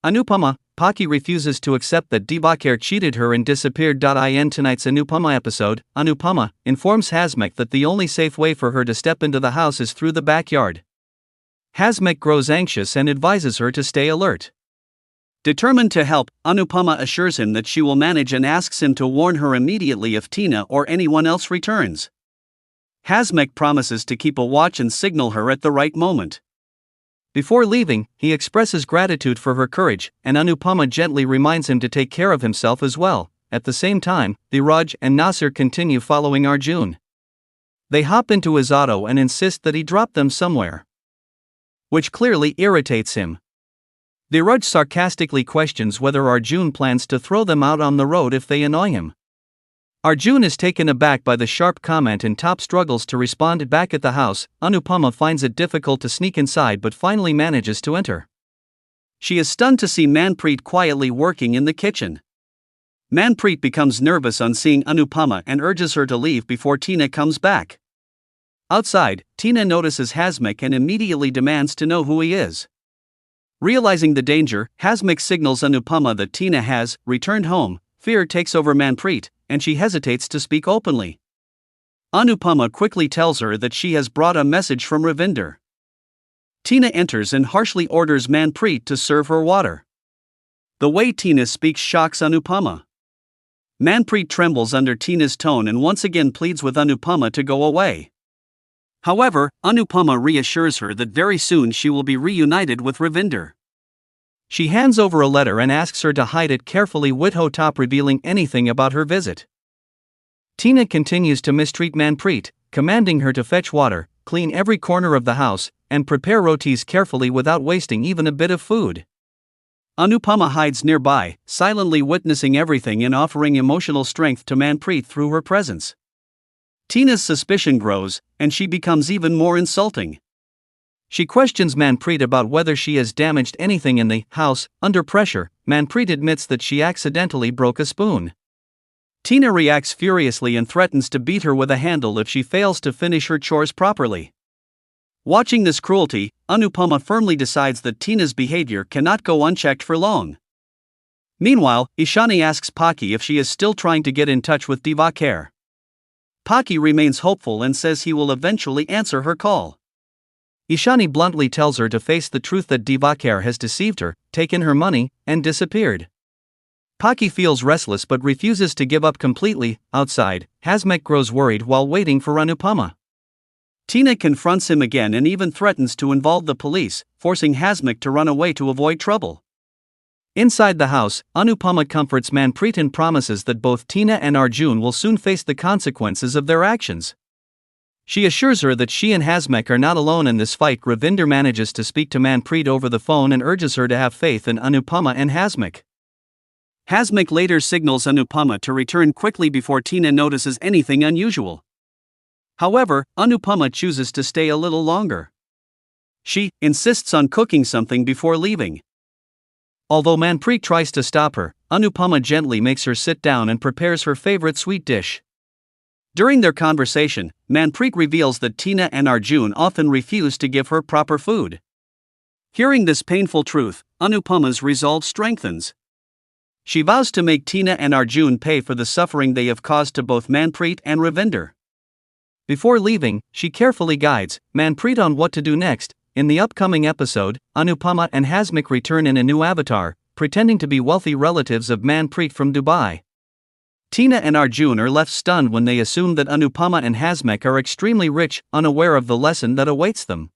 Anupamaa, Pakhi refuses to accept that Diwaker cheated her and disappeared. In tonight's Anupamaa episode, Anupamaa informs Hasmek that the only safe way for her to step into the house is through the backyard. Hasmek grows anxious and advises her to stay alert. Determined to help, Anupamaa assures him that she will manage and asks him to warn her immediately if Tina or anyone else returns. Hasmek promises to keep a watch and signal her at the right moment. Before leaving, he expresses gratitude for her courage, and Anupamaa gently reminds him to take care of himself as well. At the same time, Dheeraj and Nasir continue following Arjun. They hop into his auto and insist that he drop them somewhere, which clearly irritates him. Dheeraj sarcastically questions whether Arjun plans to throw them out on the road if they annoy him. Arjun is taken aback by the sharp comment and struggles to respond back at the house. Anupamaa finds it difficult to sneak inside but finally manages to enter. She is stunned to see Manpreet quietly working in the kitchen. Manpreet becomes nervous on seeing Anupamaa and urges her to leave before Tina comes back. Outside, Tina notices Hasmek and immediately demands to know who he is. Realizing the danger, Hasmek signals Anupamaa that Tina has returned home. Fear takes over Manpreet, and she hesitates to speak openly. Anupamaa quickly tells her that she has brought a message from Ravinder. Tina enters and harshly orders Manpreet to serve her water. The way Tina speaks shocks Anupamaa. Manpreet trembles under Tina's tone and once again pleads with Anupamaa to go away. However, Anupamaa reassures her that very soon she will be reunited with Ravinder. She hands over a letter and asks her to hide it carefully without revealing anything about her visit. Tina continues to mistreat Manpreet, commanding her to fetch water, clean every corner of the house, and prepare rotis carefully without wasting even a bit of food. Anupamaa hides nearby, silently witnessing everything and offering emotional strength to Manpreet through her presence. Tina's suspicion grows, and she becomes even more insulting. She questions Manpreet about whether she has damaged anything in the house. Under pressure, Manpreet admits that she accidentally broke a spoon. Tina reacts furiously and threatens to beat her with a handle if she fails to finish her chores properly. Watching this cruelty, Anupamaa firmly decides that Tina's behavior cannot go unchecked for long. Meanwhile, Ishani asks Pakhi if she is still trying to get in touch with Diwaker. Pakhi remains hopeful and says he will eventually answer her call. Ishani bluntly tells her to face the truth that Diwaker has deceived her, taken her money, and disappeared. Pakhi feels restless but refuses to give up completely. Outside, Hasmek grows worried while waiting for Anupamaa. Tina confronts him again and even threatens to involve the police, forcing Hasmek to run away to avoid trouble. Inside the house, Anupamaa comforts Manpreet and promises that both Tina and Arjun will soon face the consequences of their actions. She assures her that she and Hasmek are not alone in this fight. Ravinder manages to speak to Manpreet over the phone and urges her to have faith in Anupamaa and Hasmek. Hasmek later signals Anupamaa to return quickly before Tina notices anything unusual. However, Anupamaa chooses to stay a little longer. She insists on cooking something before leaving. Although Manpreet tries to stop her, Anupamaa gently makes her sit down and prepares her favorite sweet dish. During their conversation, Manpreet reveals that Tina and Arjun often refuse to give her proper food. Hearing this painful truth, Anupama's resolve strengthens. She vows to make Tina and Arjun pay for the suffering they have caused to both Manpreet and Ravinder. Before leaving, she carefully guides Manpreet on what to do next. In the upcoming episode, Anupamaa and Hasmek return in a new avatar, pretending to be wealthy relatives of Manpreet from Dubai. Tina and Arjun are left stunned when they assume that Anupamaa and Hasmek are extremely rich, unaware of the lesson that awaits them.